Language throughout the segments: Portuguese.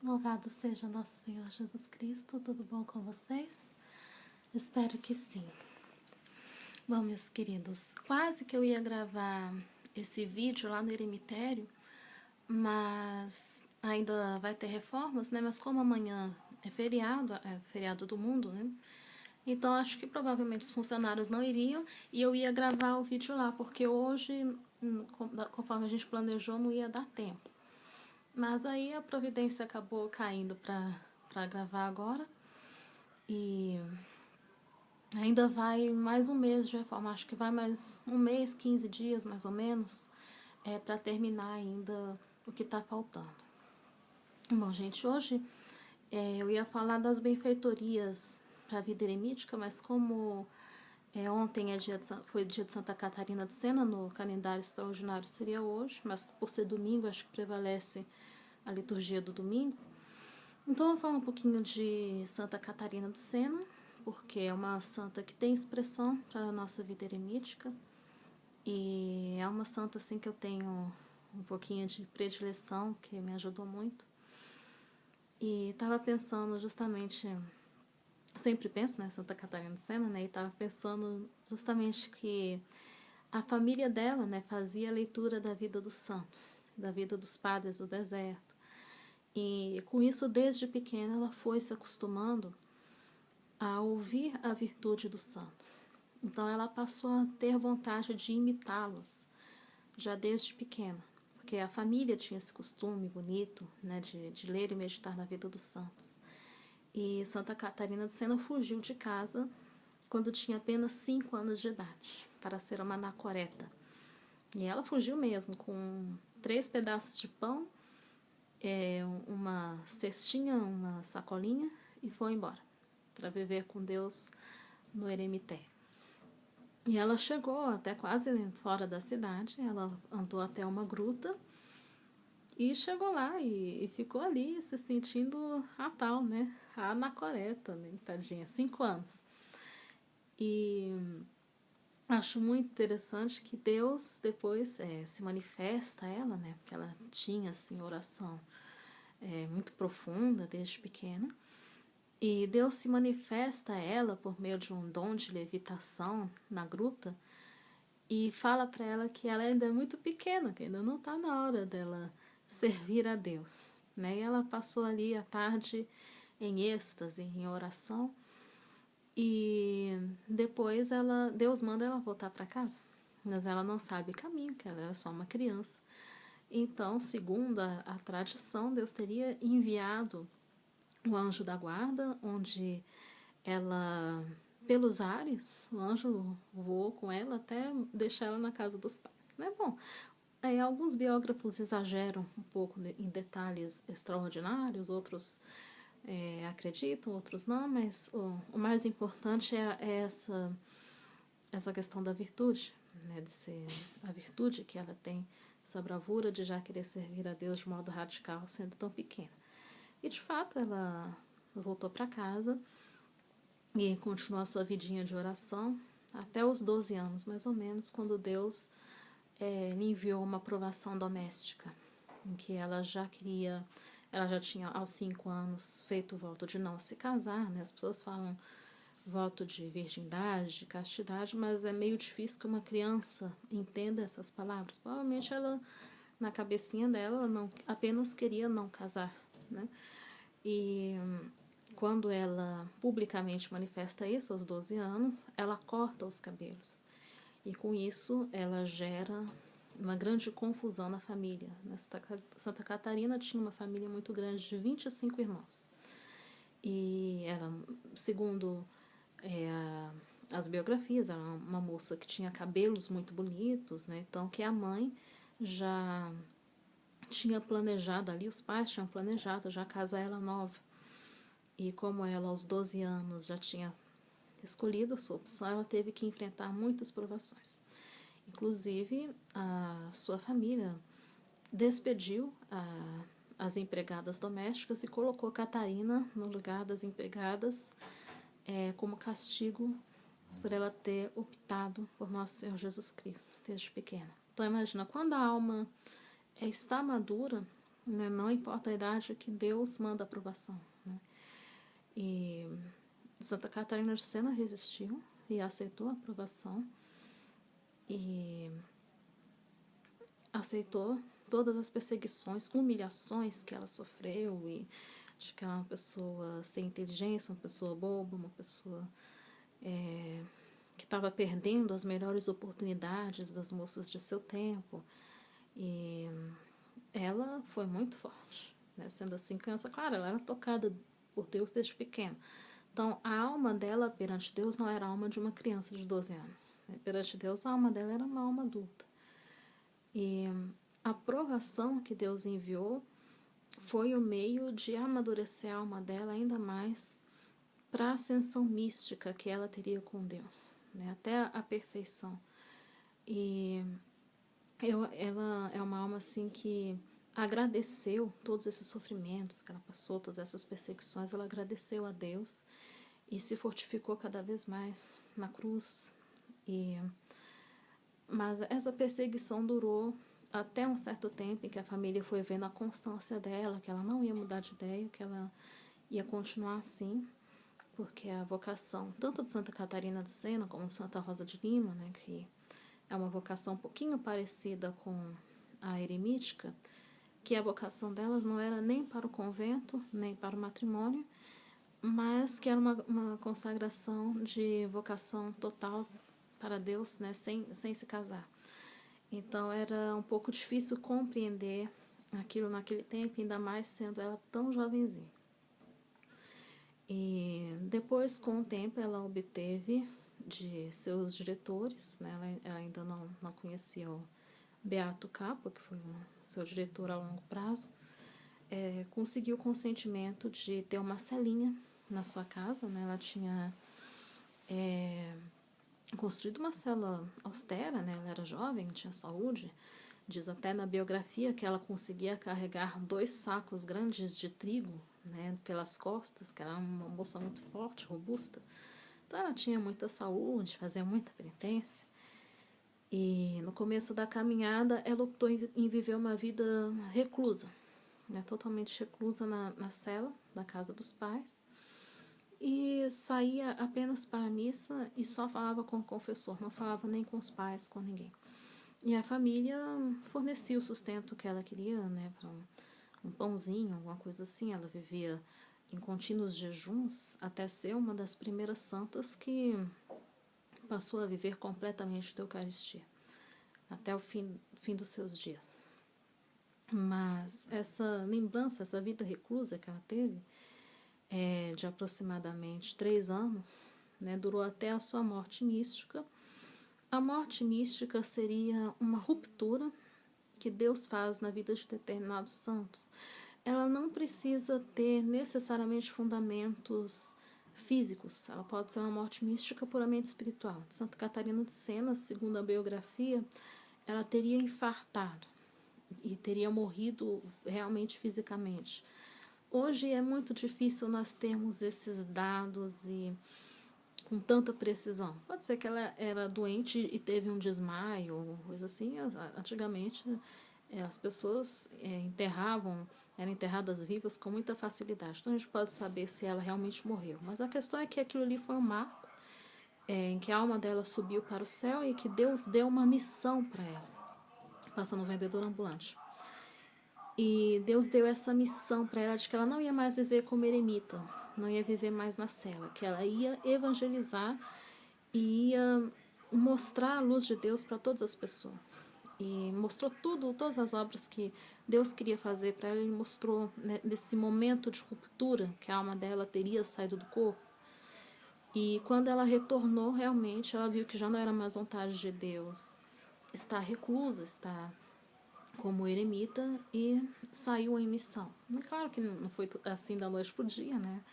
Louvado seja nosso Senhor Jesus Cristo, tudo bom com vocês? Espero que sim. Bom, meus queridos, quase que eu ia gravar esse vídeo lá no eremitério, mas ainda vai ter reformas, né? Mas como amanhã é feriado do mundo, né? Então acho que provavelmente os funcionários não iriam e eu ia gravar o vídeo lá, porque hoje, conforme a gente planejou, não ia dar tempo. Mas aí a providência acabou caindo para gravar agora. E ainda vai mais um mês de reforma. Acho que vai mais um mês, 15 dias mais ou menos, para terminar ainda o que está faltando. Bom, gente, hoje eu ia falar das benfeitorias para a vida eremítica, mas como ontem foi dia de Santa Catarina de Sena, no calendário extraordinário seria hoje, mas por ser domingo, acho que prevalece a liturgia do domingo. Então eu vou falar um pouquinho de Santa Catarina de Sena, porque é uma santa que tem expressão para a nossa vida eremítica, e é uma santa assim que eu tenho um pouquinho de predileção, que me ajudou muito. E estava pensando justamente, sempre penso, né, Santa Catarina de Sena, né, e estava pensando justamente que a família dela, né, fazia a leitura da vida dos santos, da vida dos padres do deserto. E com isso, desde pequena, ela foi se acostumando a ouvir a virtude dos santos. Então ela passou a ter vontade de imitá-los, já desde pequena, porque a família tinha esse costume bonito, né, de ler e meditar na vida dos santos. E Santa Catarina de Sena fugiu de casa quando tinha apenas 5 anos de idade, para ser uma anacoreta. E ela fugiu mesmo, com 3 pedaços de pão, uma cestinha, uma sacolinha, e foi embora para viver com Deus no eremitério. E ela chegou até quase fora da cidade, ela andou até uma gruta e chegou lá e ficou ali se sentindo a tal, né? A anacoreta, né? Tadinha, 5 anos. E acho muito interessante que Deus depois se manifesta a ela, né? Porque ela tinha, assim, oração muito profunda desde pequena. E Deus se manifesta a ela por meio de um dom de levitação na gruta e fala para ela que ela ainda é muito pequena, que ainda não está na hora dela servir a Deus, né? E ela passou ali a tarde em êxtase, em oração, e depois Deus manda ela voltar para casa, mas ela não sabe caminho, que ela é só uma criança. Então, segundo a tradição, Deus teria enviado o anjo da guarda, onde ela, pelos ares, o anjo voou com ela até deixar ela na casa dos pais, né? Bom, alguns biógrafos exageram um pouco em detalhes extraordinários, outros acreditam, outros não, mas o mais importante é essa questão da virtude, né? De ser a virtude que ela tem, essa bravura de já querer servir a Deus de modo radical, sendo tão pequena. E de fato ela voltou para casa e continuou a sua vidinha de oração até os 12 anos, mais ou menos, quando Deus lhe enviou uma provação doméstica, em que ela já tinha aos 5 anos feito o voto de não se casar, né? As pessoas falam voto de virgindade, de castidade, mas é meio difícil que uma criança entenda essas palavras. Provavelmente ela, na cabecinha dela, ela não, apenas queria não casar, né? E quando ela publicamente manifesta isso, aos 12 anos, ela corta os cabelos. E com isso, ela gera uma grande confusão na família. Santa Catarina tinha uma família muito grande, de 25 irmãos. E ela, segundo as biografias, era uma moça que tinha cabelos muito bonitos, né? Então, que a mãe já tinha planejado ali, os pais tinham planejado já casar ela nova. E como ela, aos 12 anos, já tinha escolhido a sua opção, ela teve que enfrentar muitas provações. Inclusive, a sua família despediu as empregadas domésticas e colocou Catarina no lugar das empregadas como castigo por ela ter optado por Nosso Senhor Jesus Cristo desde pequena. Então imagina, quando a alma está madura, né? Não importa a idade, que Deus manda aprovação, né? E Santa Catarina de Sena resistiu e aceitou a aprovação e aceitou todas as perseguições, humilhações que ela sofreu, e acho que ela é uma pessoa sem inteligência, uma pessoa boba, uma pessoa que estava perdendo as melhores oportunidades das moças de seu tempo. E ela foi muito forte, né? Sendo assim, criança, claro, ela era tocada por Deus desde pequena. Então, a alma dela perante Deus não era a alma de uma criança de 12 anos, né? Perante Deus, a alma dela era uma alma adulta. E a provação que Deus enviou foi o meio de amadurecer a alma dela ainda mais para a ascensão mística que ela teria com Deus, né? Até a perfeição. E ela é uma alma assim que agradeceu todos esses sofrimentos que ela passou, todas essas perseguições, ela agradeceu a Deus e se fortificou cada vez mais na cruz. Mas essa perseguição durou até um certo tempo em que a família foi vendo a constância dela, que ela não ia mudar de ideia, que ela ia continuar assim, porque a vocação tanto de Santa Catarina de Sena como Santa Rosa de Lima, né, que é uma vocação um pouquinho parecida com a eremítica, que a vocação delas não era nem para o convento, nem para o matrimônio, mas que era uma consagração de vocação total para Deus, né, sem se casar. Então era um pouco difícil compreender aquilo naquele tempo, ainda mais sendo ela tão jovenzinha. E depois, com o tempo, ela obteve de seus diretores, né, ela ainda não conhecia o Beato Capa, que foi o seu diretor a longo prazo, conseguiu o consentimento de ter uma celinha na sua casa, né? Ela tinha construído uma cela austera, né? Ela era jovem, tinha saúde. Diz até na biografia que ela conseguia carregar 2 sacos grandes de trigo, né, pelas costas, que era uma moça muito forte, robusta. Então ela tinha muita saúde, fazia muita penitência. E no começo da caminhada ela optou em viver uma vida reclusa, né, totalmente reclusa na cela da casa dos pais. E saía apenas para a missa e só falava com o confessor, não falava nem com os pais, com ninguém. E a família fornecia o sustento que ela queria, né, para um pãozinho, alguma coisa assim. Ela vivia em contínuos jejuns até ser uma das primeiras santas que passou a viver completamente da Eucaristia, até o fim dos seus dias. Mas essa lembrança, essa vida reclusa que ela teve, de aproximadamente 3 anos, né, durou até a sua morte mística. A morte mística seria uma ruptura que Deus faz na vida de determinados santos. Ela não precisa ter necessariamente fundamentos físicos, ela pode ser uma morte mística puramente espiritual. Santa Catarina de Sena, segundo a biografia, ela teria infartado e teria morrido realmente fisicamente. Hoje é muito difícil nós termos esses dados e com tanta precisão. Pode ser que ela era doente e teve um desmaio ou coisa assim. Antigamente as pessoas eram enterradas vivas com muita facilidade. Então a gente pode saber se ela realmente morreu. Mas a questão é que aquilo ali foi um marco em que a alma dela subiu para o céu e que Deus deu uma missão para ela, passando um vendedor ambulante. E Deus deu essa missão para ela de que ela não ia mais viver como eremita, não ia viver mais na cela, que ela ia evangelizar e ia mostrar a luz de Deus para todas as pessoas. E mostrou todas as obras que Deus queria fazer para ela. Ele mostrou, né, nesse momento de ruptura que a alma dela teria saído do corpo. E quando ela retornou, realmente, ela viu que já não era mais vontade de Deus estar reclusa, estar como eremita, e saiu em missão. Claro que não foi assim da noite pro dia, né?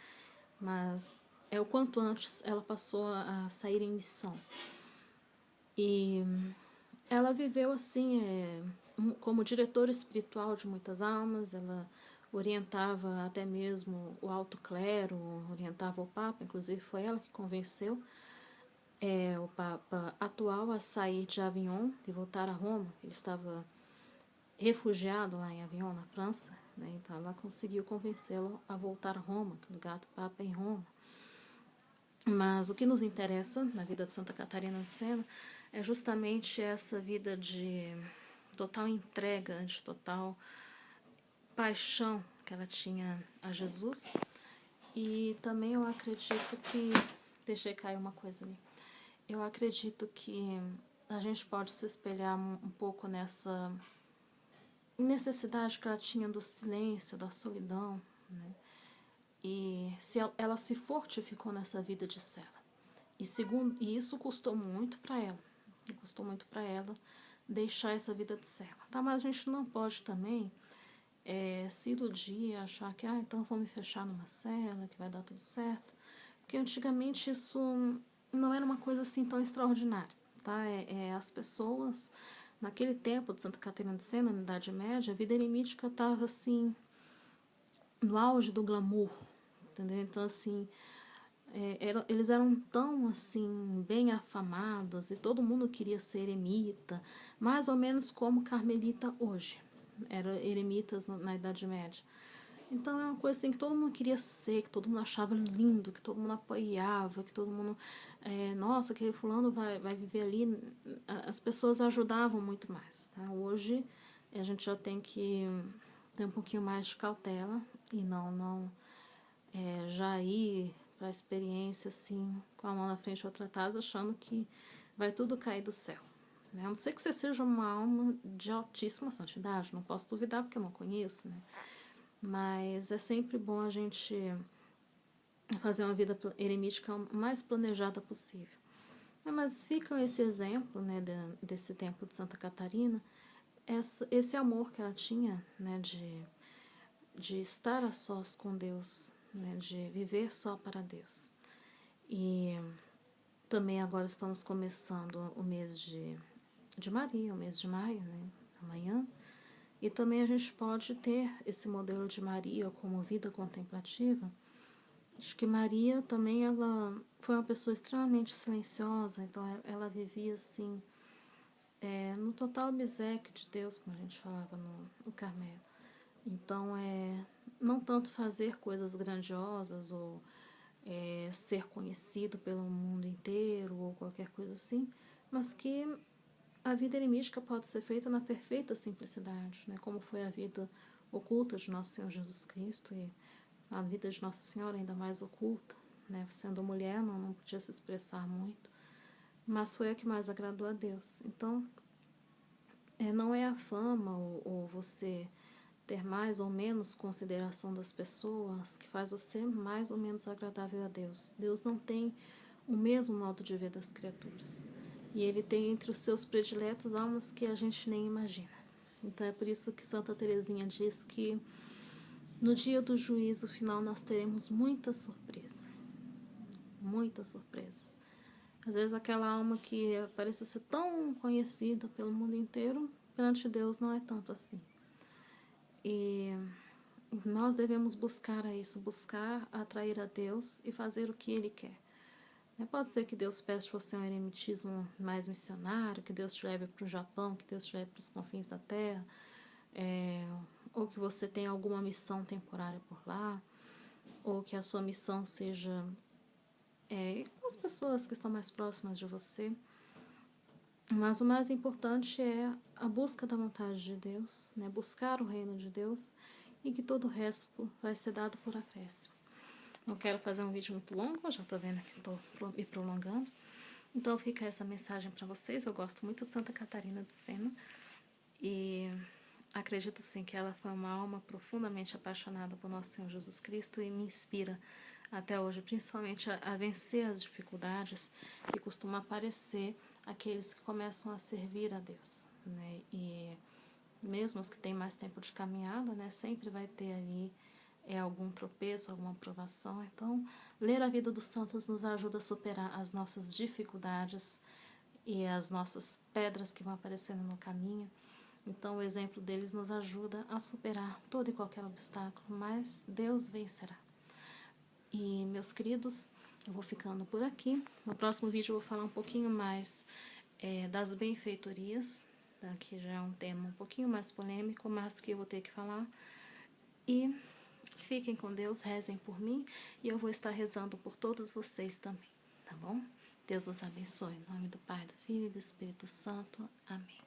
Mas o quanto antes ela passou a sair em missão. E ela viveu assim, como diretora espiritual de muitas almas. Ela orientava até mesmo o alto clero, orientava o Papa, inclusive foi ela que convenceu o Papa atual a sair de Avignon e voltar a Roma. Ele estava refugiado lá em Avignon, na França, né? Então ela conseguiu convencê-lo a voltar a Roma, que o lugar do Papa é em Roma. Mas o que nos interessa na vida de Santa Catarina de Sena é justamente essa vida de total entrega, de total paixão que ela tinha a Jesus. E também eu acredito que... Deixei cair uma coisa ali. Eu acredito que a gente pode se espelhar um pouco nessa necessidade que ela tinha do silêncio, da solidão, né? E ela se fortificou nessa vida de cela. E isso custou muito para ela. Custou muito para ela deixar essa vida de cela. Tá? Mas a gente não pode também se iludir, achar que então vou me fechar numa cela, que vai dar tudo certo. Porque antigamente isso não era uma coisa assim tão extraordinária. Tá? As pessoas, naquele tempo de Santa Catarina de Sena, na Idade Média, a vida eremítica estava assim, no auge do glamour. Entendeu? Então, assim, eles eram tão assim bem afamados e todo mundo queria ser eremita, mais ou menos como carmelita hoje, eram eremitas na Idade Média. Então é uma coisa assim que todo mundo queria ser, que todo mundo achava lindo, que todo mundo apoiava, que todo mundo, nossa, aquele fulano vai viver ali. As pessoas ajudavam muito mais. Tá? Hoje a gente já tem que ter um pouquinho mais de cautela e não já ir para a experiência assim, com a mão na frente e outra atrás, achando que vai tudo cair do céu. Né? A não ser que você seja uma alma de altíssima santidade, não posso duvidar porque eu não conheço, né? Mas é sempre bom a gente fazer uma vida eremítica o mais planejada possível. Mas fica esse exemplo, né, desse tempo de Santa Catarina, esse amor que ela tinha, né, de estar a sós com Deus, né, de viver só para Deus. E também agora estamos começando o mês de Maria, o mês de maio, né, amanhã. E também a gente pode ter esse modelo de Maria como vida contemplativa. Acho que Maria também ela foi uma pessoa extremamente silenciosa, então ela vivia assim, no total obséquio de Deus, como a gente falava no Carmelo. Então, não tanto fazer coisas grandiosas ou ser conhecido pelo mundo inteiro ou qualquer coisa assim, mas que a vida eremítica pode ser feita na perfeita simplicidade, né? Como foi a vida oculta de Nosso Senhor Jesus Cristo e a vida de Nossa Senhora ainda mais oculta, né? Sendo mulher, não podia se expressar muito, mas foi a que mais agradou a Deus. Então, não é a fama ou você ter mais ou menos consideração das pessoas que faz você mais ou menos agradável a Deus. Deus não tem o mesmo modo de ver das criaturas. E Ele tem entre os seus prediletos almas que a gente nem imagina. Então é por isso que Santa Teresinha diz que no dia do juízo final nós teremos muitas surpresas. Muitas surpresas. Às vezes aquela alma que parece ser tão conhecida pelo mundo inteiro, perante Deus não é tanto assim. E nós devemos buscar isso, buscar atrair a Deus e fazer o que Ele quer. Pode ser que Deus peça você um eremitismo mais missionário, que Deus te leve para o Japão, que Deus te leve para os confins da terra, ou que você tenha alguma missão temporária por lá, ou que a sua missão seja com as pessoas que estão mais próximas de você. Mas o mais importante é a busca da vontade de Deus, né? Buscar o reino de Deus e que todo o resto vai ser dado por acréscimo. Não quero fazer um vídeo muito longo, eu já estou vendo que estou me prolongando. Então fica essa mensagem para vocês. Eu gosto muito de Santa Catarina de Sena e acredito sim que ela foi uma alma profundamente apaixonada por Nosso Senhor Jesus Cristo e me inspira até hoje, principalmente a vencer as dificuldades que costuma aparecer aqueles que começam a servir a Deus, né? E mesmo os que têm mais tempo de caminhada, né, sempre vai ter ali algum tropeço, alguma provação. Então, ler a vida dos santos nos ajuda a superar as nossas dificuldades e as nossas pedras que vão aparecendo no caminho. Então, o exemplo deles nos ajuda a superar todo e qualquer obstáculo, mas Deus vencerá. E, meus queridos, eu vou ficando por aqui. No próximo vídeo eu vou falar um pouquinho mais das benfeitorias, tá? Que já é um tema um pouquinho mais polêmico, mas que eu vou ter que falar. E fiquem com Deus, rezem por mim e eu vou estar rezando por todos vocês também, tá bom? Deus os abençoe. Em nome do Pai, do Filho e do Espírito Santo. Amém.